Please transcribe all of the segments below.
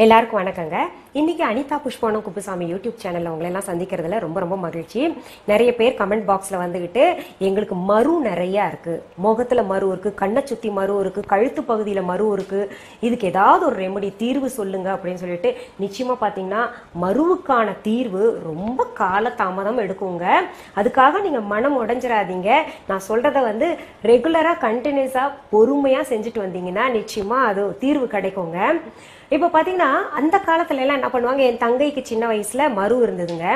எல்லாருக்கும் வணக்கங்க. இன்னைக்கு அனிதா புஷ்பவனம் குப்புசாமி யூடியூப் சேனல்ல உங்களை எல்லாம் சந்திக்கிறதுல ரொம்ப ரொம்ப மகிழ்ச்சி. நிறைய பேர் கமெண்ட் பாக்ஸ்ல வந்துகிட்டு எங்களுக்கு மரு நிறைய இருக்கு, முகத்துல மரு இருக்கு, கண்ணை சுத்தி மரு இருக்கு, கழுத்து பகுதியில மரு இருக்கு, இதுக்கு ஏதாவது ஒரு ரெமெடி தீர்வு சொல்லுங்க அப்படின்னு சொல்லிட்டு நிச்சயமா பாத்தீங்கன்னா மருவுக்கான தீர்வு ரொம்ப கால தாமதம் எடுக்குங்க. அதுக்காக நீங்க மனம் உடைஞ்சிடாதீங்க. நான் சொல்றத வந்து ரெகுலரா கண்டினியூஸா பொறுமையா செஞ்சுட்டு வந்தீங்கன்னா நிச்சயமா அது தீர்வு கிடைக்குங்க. இப்போ பாத்தீங்கன்னா அந்த காலத்துல எல்லாம் என்ன பண்ணுவாங்க, என் தங்கைக்கு சின்ன வயசுல மரு இருந்ததுங்க.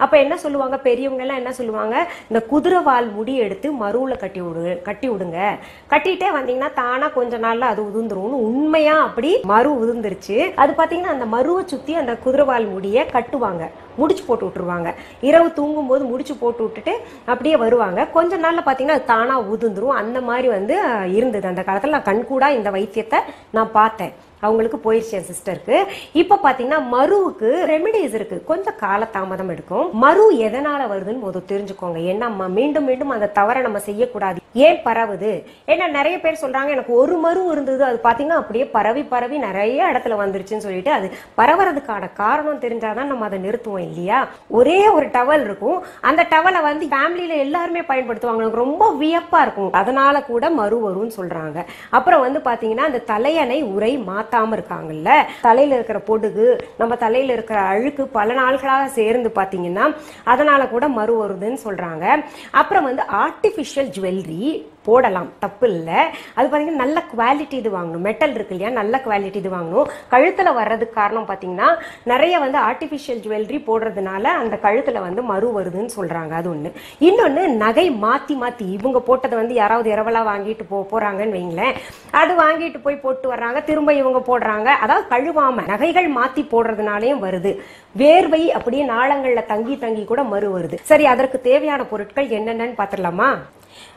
அப்ப என்ன சொல்லுவாங்க, பெரியவங்க எல்லாம் என்ன சொல்லுவாங்க, இந்த குதிரை வால் முடி எடுத்து மருவுல கட்டி விடுங்க, கட்டிட்டே வந்தீங்கன்னா தானா கொஞ்ச நாள்ல அது உதிர்ந்துரும். உண்மையா அப்படி மரு உதிர்ந்துருச்சு. அது பாத்தீங்கன்னா அந்த மருவை சுத்தி அந்த குதிரை வால் முடிய கட்டுவாங்க, முடிச்சு போட்டு விட்டுருவாங்க. இரவு தூங்கும் போது முடிச்சு போட்டு விட்டுட்டு அப்படியே வருவாங்க. கொஞ்ச நாள்ல பாத்தீங்கன்னா அது தானா உதிர்ந்துரும். அந்த மாதிரி வந்து இருந்தது அந்த காலத்துல. நான் கண்கூடா இந்த வைத்தியத்தை நான் பார்த்தேன். அவங்களுக்கு போயிடுச்சு என் சிஸ்டருக்கு. இப்ப பாத்தீங்கன்னா மருவுக்கு ரெமிடிஸ் இருக்கு, கொஞ்சம் கால தாமதம் எடுக்கும். மரு எதனால வருதுன்னு முதல் தெரிஞ்சுக்கோங்க. ஏன்னா மீண்டும் மீண்டும் அந்த தவறை நம்ம செய்யக்கூடாது. ஏன் பரவுது, ஏன்னா நிறைய பேர் சொல்றாங்க எனக்கு ஒரு மரு இருந்தது, அது பாத்தீங்கன்னா அப்படியே பரவி பரவி நிறைய இடத்துல வந்துருச்சுன்னு சொல்லிட்டு, அது பரவறதுக்கான காரணம் தெரிஞ்சாதான் நம்ம அதை நிறுத்துவோம் இல்லையா. ஒரே ஒரு டவல் இருக்கும், அந்த டவலை வந்து ஃபேமிலியில எல்லாருமே பயன்படுத்துவாங்க, எனக்கு ரொம்ப வியப்பா இருக்கும். அதனால கூட மரு வரும்னு சொல்றாங்க. அப்புறம் வந்து பாத்தீங்கன்னா அந்த தலையணை உரை மாத்தாம இருக்காங்கல்ல, தலையில இருக்கிற பொடுகு, நம்ம தலையில இருக்கிற அழுக்கு பல நாட்களாக சேர்ந்து பாத்தீங்கன்னா அதனால கூட மரு வருதுன்னு சொல்றாங்க. அப்புறம் வந்து ஆர்டிபிஷியல் ஜுவல்லரி போடலாம், தப்பு இல்லை. அது பாத்தீங்கன்னா நல்ல குவாலிட்டி இது வாங்கணும், மெட்டல் இருக்கு இல்லையா, நல்ல குவாலிட்டி இது வாங்கணும். கழுத்துல வர்றதுக்கு காரணம் பாத்தீங்கன்னா நிறைய வந்து ஆர்டிபிஷியல் ஜுவல்லரி போடுறதுனால அந்த கழுத்துல வந்து மரு வருதுன்னு சொல்றாங்க. அது ஒண்ணு. இன்னொன்னு நகை மாத்தி மாத்தி இவங்க போட்டதை வந்து யாராவது இரவலா வாங்கிட்டு போறாங்கன்னு வைங்களேன், அது வாங்கிட்டு போய் போட்டு வர்றாங்க, திரும்ப இவங்க போடுறாங்க. அதாவது கழுவாம நகைகள் மாத்தி போடுறதுனாலயும் வருது. வேர்வை அப்படியே நாளங்கள்ல தங்கி தங்கி கூட மரு வருது. சரி, அதற்கு தேவையான பொருட்கள் என்னென்னு பாத்திரலாமா.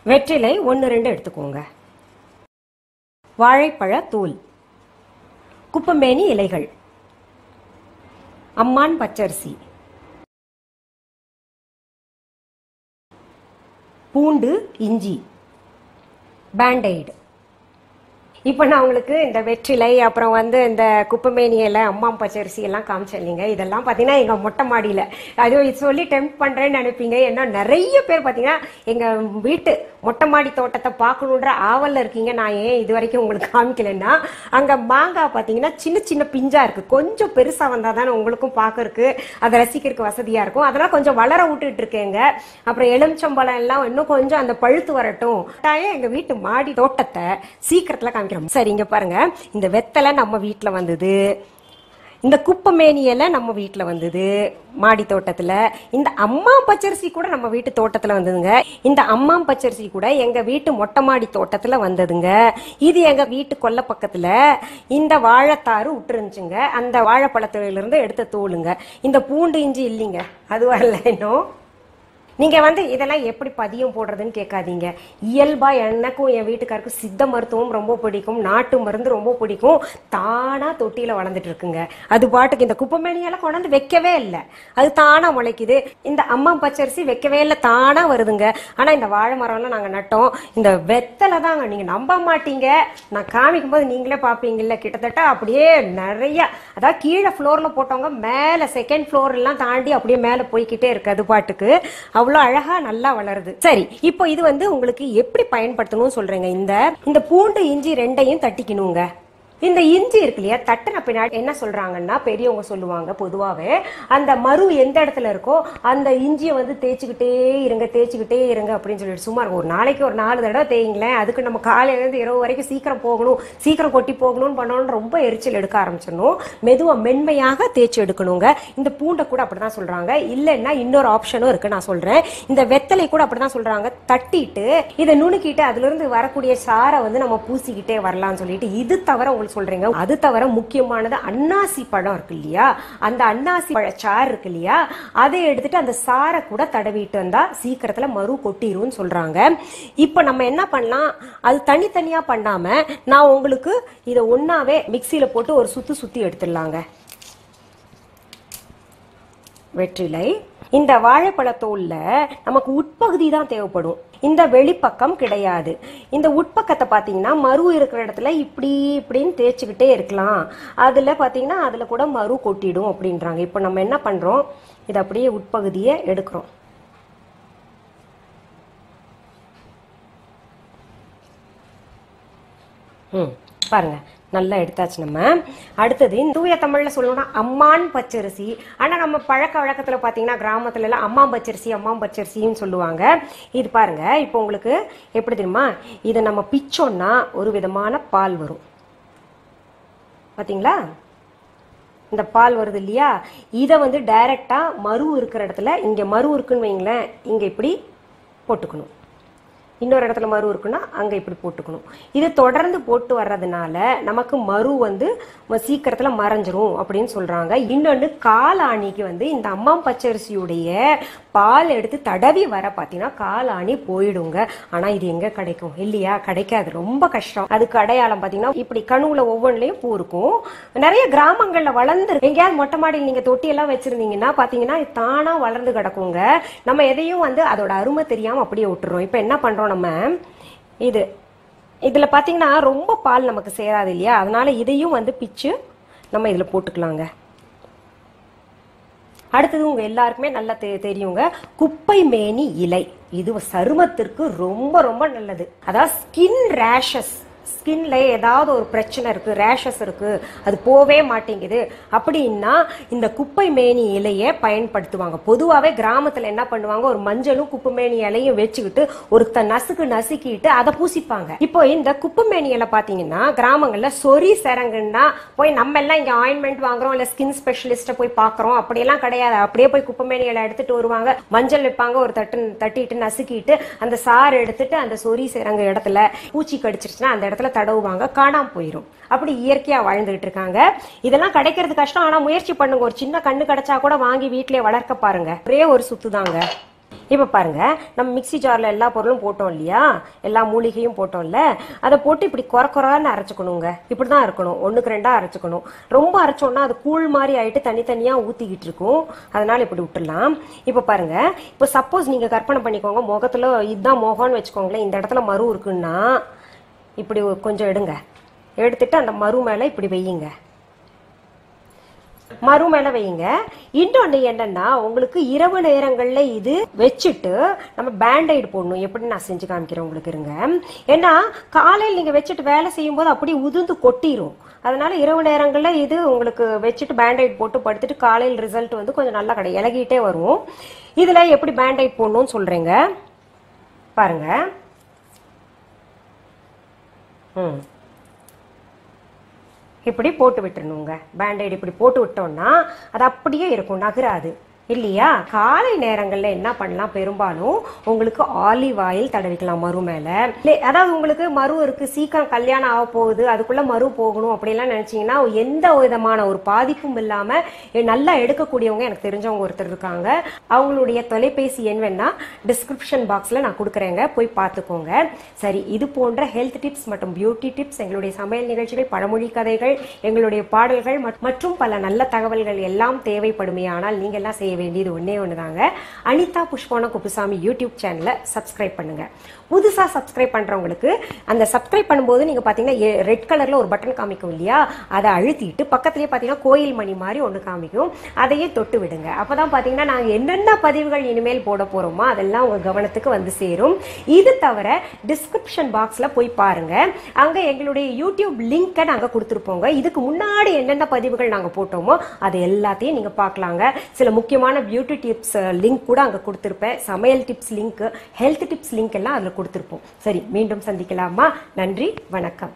வெற்றிலை 1-2 எடுத்துக்கோங்க, வாழைப்பழ தூள், குப்பமேனி இலைகள், அம்மான் பச்சரிசி, பூண்டு, இஞ்சி, பேண்டைடு. இப்போ நான் உங்களுக்கு இந்த வெற்றிலை அப்புறம் வந்து இந்த குப்பமேனி இலை அம்மாம் பச்சரிசி எல்லாம் காமிச்சிருந்தீங்க. இதெல்லாம் பார்த்தீங்கன்னா எங்கள் மொட்டை மாடியில் அது சொல்லி டெம்ப் பண்ணுறேன்னு நினைப்பீங்க. ஏன்னா நிறைய பேர் பார்த்தீங்கன்னா எங்கள் வீட்டு மொட்டை மாடி தோட்டத்தை பார்க்கணுன்ற ஆவலில் இருக்கீங்க. நான் ஏன் இது வரைக்கும் உங்களுக்கு காமிக்கலைன்னா, அங்கே மாங்காய் பார்த்தீங்கன்னா சின்ன சின்ன பிஞ்சாக இருக்குது, கொஞ்சம் பெருசாக வந்தால் தானே உங்களுக்கும் பார்க்கறதுக்கு அதை ரசிக்கிறதுக்கு வசதியாக இருக்கும். அதெல்லாம் கொஞ்சம் வளர விட்டுட்டு இருக்கேங்க. அப்புறம் எலுமிச்சம்பழம் எல்லாம் இன்னும் கொஞ்சம் அந்த பழுத்து வரட்டும். எங்கள் வீட்டு மாடி தோட்டத்தை சீக்கிரத்தில் காமிக்கிறேன். சரி, இங்க பாருங்க, இந்த வெத்தலை நம்ம வீட்டுல வந்தது, இந்த குப்பமேனி இலை நம்ம வீட்டுல வந்தது மாடி தோட்டத்துல, இந்த அம்மாம் பச்சரிசி கூட நம்ம வீட்டு தோட்டத்துல வந்ததுங்க. இந்த அம்மாம் பச்சரிசி கூட எங்க வீட்டு மொட்டை மாடி தோட்டத்துல வந்ததுங்க. இது எங்க வீட்டு கொல்லை பக்கத்துல இந்த வாழைத்தாறு விட்டுருந்துச்சுங்க, அந்த வாழைப்பழத்தில இருந்து எடுத்த தோலுங்க. இந்த பூண்டு இஞ்சி இல்லைங்க, அது வரல இன்னும். நீங்க வந்து இதெல்லாம் எப்படி பதியம் போடுறதுன்னு கேட்காதீங்க. இயல்பா எனக்கும் என் வீட்டுக்காருக்கும் சித்த மருத்துவம் ரொம்ப பிடிக்கும், நாட்டு மருந்து ரொம்ப பிடிக்கும். தானா தொட்டியில வளர்ந்துட்டு இருக்குங்க. அது பாட்டுக்கு இந்த குப்பமேனியெல்லாம் கொண்டாந்து வைக்கவே இல்லை, அது தானா முளைக்குது. இந்த அம்மா பச்சரிசி வைக்கவே இல்லை, தானா வருதுங்க. ஆனா இந்த வாழை மரம்லாம் நாங்க நட்டோம். இந்த வெத்தலை தாங்க, நீங்க நம்ப மாட்டீங்க, நான் காமிக்கும் போது நீங்களே பாப்பீங்கல்ல, கிட்டத்தட்ட அப்படியே நிறைய, அதாவது கீழே ஃப்ளோர்ல போட்டவங்க மேல செகண்ட் ஃப்ளோர் எல்லாம் தாண்டி அப்படியே மேல போய்கிட்டே இருக்கு. அது பாட்டுக்கு அவ்வளவு அழகா நல்லா வளருது. சரி, இப்போ இது வந்து உங்களுக்கு எப்படி பயன்படுத்தணும்னு சொல்றேங்க. இந்த பூண்டு இஞ்சி ரெண்டையும் தட்டிக்கணுங்க. இந்த இஞ்சி இருக்கு இல்லையா, தட்டின பின்னாடி என்ன சொல்றாங்கன்னா பெரியவங்க சொல்லுவாங்க, பொதுவாவே அந்த மரு எந்த இடத்துல இருக்கோ அந்த இஞ்சியை வந்து தேய்ச்சிக்கிட்டே இருங்க அப்படின்னு சொல்லிட்டு, சுமார் ஒரு நாளைக்கு ஒரு 4 தடவை தேய்ங்களேன். அதுக்கு நம்ம காலையில இருந்து இரவு வரைக்கும் சீக்கிரம் போகணும், சீக்கிரம் கொட்டி போகணும்னு பண்ணணும்னு ரொம்ப எரிச்சல் எடுக்க ஆரம்பிச்சிடணும். மெதுவா மென்மையாக தேய்ச்சி எடுக்கணுங்க. இந்த பூண்டை கூட அப்படிதான் சொல்றாங்க. இல்லைன்னா இன்னொரு ஆப்ஷனும் இருக்கு, நான் சொல்றேன். இந்த வெத்தலை கூட அப்படிதான் சொல்றாங்க. தட்டிட்டு இதை நுணுக்கிட்டு அதுல இருந்து வரக்கூடிய சாரை வந்து நம்ம பூசிக்கிட்டே வரலாம்னு சொல்லிட்டு, இது தவிர சொல்றீங்க. அது தவிர முக்கியமானது அன்னாசி பழம் இருக்கு இல்லையா, அந்த அன்னாசி பழ சாறு இருக்கு இல்லையா, அதை எடுத்துட்டு அந்த சாரை கூட தடவிட்டு வந்தா சீக்கிரத்துல மரு கொட்டிரும் சொல்றாங்க. இப்ப நம்ம என்ன பண்ணலாம், அது தனித்தனியா பண்ணாம நான் உங்களுக்கு இதை ஒன்னாவே மிக்சியில போட்டு ஒரு சுத்தி எடுத்துடலாங்க. வெற்றிலை, இந்த வாழைப்பழத்தோல்ல நமக்கு உட்பகுதி தான் தேவைப்படும். இந்த வெளிப்பக்கம் கிடையாது. இந்த உட்பக்கத்தை பார்த்தீங்கன்னா மரு இருக்கிற இடத்துல இப்படி இப்படின்னு தேய்ச்சிக்கிட்டே இருக்கலாம். அதில் பார்த்தீங்கன்னா அதில் கூட மரு கொட்டிடும் அப்படின்றாங்க. இப்போ நம்ம என்ன பண்ணுறோம், இதை அப்படியே உட்பகுதியை எடுக்கிறோம். பாருங்க, நல்லா எடுத்தாச்சு. நம்ம அடுத்தது தூய தமிழ்ல சொல்லணும்னா அம்மான் பச்சரிசி. ஆனா நம்ம பழக்க வழக்கத்துல பாத்தீங்கன்னா கிராமத்துல எல்லாம் அம்மாம் பச்சரிசின்னு சொல்லுவாங்க. இது பாருங்க, இப்போ உங்களுக்கு எப்படி தெரியுமா, இதை நம்ம பிச்சோம்னா ஒரு விதமான பால் வரும். பாத்தீங்களா, இந்த பால் வருது இல்லையா, இதை வந்து டைரக்டா மரு இருக்கிற இடத்துல, இங்க மரு இருக்குன்னு வைங்களேன், இங்க இப்படி போட்டுக்கணும். இன்னொரு இடத்துல மரு இருக்குன்னா அங்க இப்படி போட்டுக்கணும். இது தொடர்ந்து போட்டு வர்றதுனால நமக்கு மரு வந்து சீக்கிரத்துல மறைஞ்சிரும் அப்படின்னு சொல்றாங்க. இன்னொன்னு, காலாணிக்கு வந்து இந்த அம்மாம் பச்சரிசியுடைய பால் எடுத்து தடவி வர பாத்தீங்கன்னா காலாணி போயிடுங்க. ஆனா இது எங்க கிடைக்கும் இல்லையா, கிடைக்காது, ரொம்ப கஷ்டம். அதுக்கு அடையாளம் பாத்தீங்கன்னா இப்படி கணுவுல ஒவ்வொன்றுலயும் பூ இருக்கும். நிறைய கிராமங்கள்ல வளர்ந்து, எங்கேயாவது மொட்டை மாடியில் நீங்க தொட்டி எல்லாம் வச்சிருந்தீங்கன்னா பாத்தீங்கன்னா தானா வளர்ந்து கிடக்குங்க. நம்ம எதையும் வந்து அதோட அருமை தெரியாம அப்படியே விட்டுறோம். இப்ப என்ன பண்றோம், நம்ம இதுல பாத்தீங்கன்னா ரொம்ப பால் நமக்கு சேராது இல்லையா, அதனால இதையும் வந்து பிச்சு நம்ம இதுல போட்டுக்கலாங்க. அடுத்தது உங்க எல்லாருக்குமே நல்லா தெரியுங்க, குப்பை மேனி இலை. இது சருமத்திற்கு ரொம்ப ரொம்ப நல்லது. அதாவது ஸ்கின் ரேஷஸ், ஸ்கின்ல ஏதாவது ஒரு பிரச்சனை இருக்கு, ரேஷஸ் இருக்கு, அது போவே மாட்டேங்குது அப்படின்னா இந்த குப்பை மேனி இலையை பயன்படுத்துவாங்க. பொதுவாகவே கிராமத்துல என்ன பண்ணுவாங்க, ஒரு மஞ்சளும் குப்பை மேனி இலையும் வச்சுக்கிட்டு ஒரு நசுக்கிட்டு அதை பூசிப்பாங்க. இப்போ இந்த குப்பை மேனி இலை பாத்தீங்கன்னா கிராமங்கள்ல சொறி சரங்குன்னா போய் நம்ம எல்லாம் இங்க ஆயின்மெண்ட் வாங்குறோம், இல்ல ஸ்கின் ஸ்பெஷலிஸ்ட போய் பாக்குறோம், அப்படியெல்லாம் கிடையாது. அப்படியே போய் குப்பை மேனி இலை எடுத்துட்டு வருவாங்க, மஞ்சள் வைப்பாங்க, ஒரு தட்டிட்டு நசுக்கிட்டு அந்த சாறு எடுத்துட்டு அந்த சொறி சரங்கு இடத்துல பூச்சி கடிச்சிருச்சுன்னா அந்த இடத்துல தடவுவாங்க, காணாம போயிரும். அப்படி இயற்கையா வாழ்ந்துட்டு இருக்காங்க. இதெல்லாம் கிடைக்கிறது கஷ்டம், ஆனா முயற்சி பண்ணுங்க. ஒரு சின்ன கண்ணு கிடைச்சா கூட வாங்கி வீட்டிலே வளர்க்க பாருங்க. ஒரே ஒரு சுத்துதாங்க. இப்ப பாருங்க, நம்ம மிக்சி ஜார்ல எல்லா பொருளும் போட்டோம் இல்லையா, எல்லா மூலிகையும் போட்டோம்ல, அதை போட்டு இப்படி குறைன்னு அரைச்சுக்கணுங்க. இப்படிதான் இருக்கணும், 1க்கு 2 அரைச்சுக்கணும். ரொம்ப அரைச்சோம்னா அது கூழ் மாதிரி ஆயிட்டு தனித்தனியா ஊத்திக்கிட்டு இருக்கும். அதனால இப்படி விட்டுடலாம். இப்ப பாருங்க, இப்ப சப்போஸ் நீங்க கற்பனை பண்ணிக்கோங்க, முகத்துல இதுதான் முகம்னு வச்சுக்கோங்களேன், இந்த இடத்துல மரு இருக்குன்னா இப்படி கொஞ்சம் எடுத்துட்டு அந்த மரு மேல இப்படி வையுங்க. மறு மேல வையுங்க. இன்னொன்னு என்னன்னா, உங்களுக்கு இரவு நேரங்கள்ல இது வச்சுட்டு நம்ம பேண்டைடு போடணும். எப்படி நான் செஞ்சு காமிக்கிறேன் உங்களுக்கு, இருங்க. ஏன்னா காலையில் நீங்க வச்சுட்டு வேலை செய்யும் போது அப்படி உதிர்ந்து கொட்டிரும். அதனால இரவு நேரங்கள்ல இது உங்களுக்கு வச்சுட்டு பேண்டைட் போட்டு படுத்துட்டு காலையில் ரிசல்ட் வந்து கொஞ்சம் நல்லா இலகிட்டே வரும். இதுல எப்படி பேண்டைட் போடணும்னு சொல்றேங்க பாருங்க. இப்படி போட்டு விட்டுருணுங்க. பேண்டைட் இப்படி போட்டு விட்டோம்னா அது அப்படியே இருக்கும், நகராது இல்லையா. காலை நேரங்கள்ல என்ன பண்ணலாம், பெரும்பாலும் உங்களுக்கு ஆலிவ் ஆயில் தடவிக்கலாம் மரு மேல. அதாவது உங்களுக்கு மரு இருக்கு, சீக்கிரம் கல்யாணம் ஆக போகுது, அதுக்குள்ள மரு போகணும் அப்படிலாம் நினைச்சீங்கன்னா எந்த விதமான ஒரு பாதிப்பும் இல்லாம நல்லா எடுக்கக்கூடியவங்க எனக்கு தெரிஞ்சவங்க ஒருத்தர் இருக்காங்க. அவங்களுடைய தொலைபேசி எண் வேணா டிஸ்கிரிப்ஷன் பாக்ஸ்ல நான் கொடுக்குறேங்க, போய் பார்த்துக்கோங்க. சரி, இது போன்ற ஹெல்த் டிப்ஸ் மற்றும் பியூட்டி டிப்ஸ், எங்களுடைய சமையல் நிகழ்ச்சிகள், பழமொழி கதைகள், எங்களுடைய பாடல்கள் மற்றும் பல நல்ல தகவல்கள் எல்லாம் தேவைப்படுமே. ஆனால் நீங்க எல்லாம் செய்ய வேண்டியது ஒன்னே ஒண்ணுதாங்க, அனிதா புஷ்பவனம் குப்புசாமி யூடியூப் சேனலை சப்ஸ்கிரைப் பண்ணுங்க. புதுசா சப்ஸ்கிரைப் பண்றவங்களுக்கு அந்த சப்ஸ்கிரைப் பண்ணும்போது நீங்க பாத்தீங்கன்னா ரெட் கலர்ல ஒரு பட்டன் காமிக்கும் இல்லையா, அதை அழுத்திட்டு பக்கத்திலேயே பாத்தீங்கன்னா கோயில் மணி மாதிரி ஒண்ணு காமிக்கும், அதையே தொட்டு விடுங்க. அப்பதான் பாத்தீங்கன்னா நாங்க என்னென்ன பதிவுகள் இனிமேல் போட போறோமோ அதெல்லாம் உங்க கவனத்துக்கு வந்து சேரும். இது தவிர டிஸ்கிரிப்ஷன் பாக்ஸ்ல போய் பாருங்க, அங்க எங்களுடைய யூடியூப் லிங்கை நாங்க கொடுத்துருப்போங்க. இதுக்கு முன்னாடி என்னென்ன பதிவுகள் நாங்க போட்டோமோ அது எல்லாத்தையும் நீங்க பார்க்கலாங்க. சில முக்கியமான பியூட்டி டிப்ஸ் லிங்க் கூட அங்க கொடுத்திருப்பேன், சமையல் tips link, health tips link எல்லாம் அதுல கொடுத்திருப்போம். சரி, மீண்டும் சந்திக்கலாமா? நன்றி, வணக்கம்.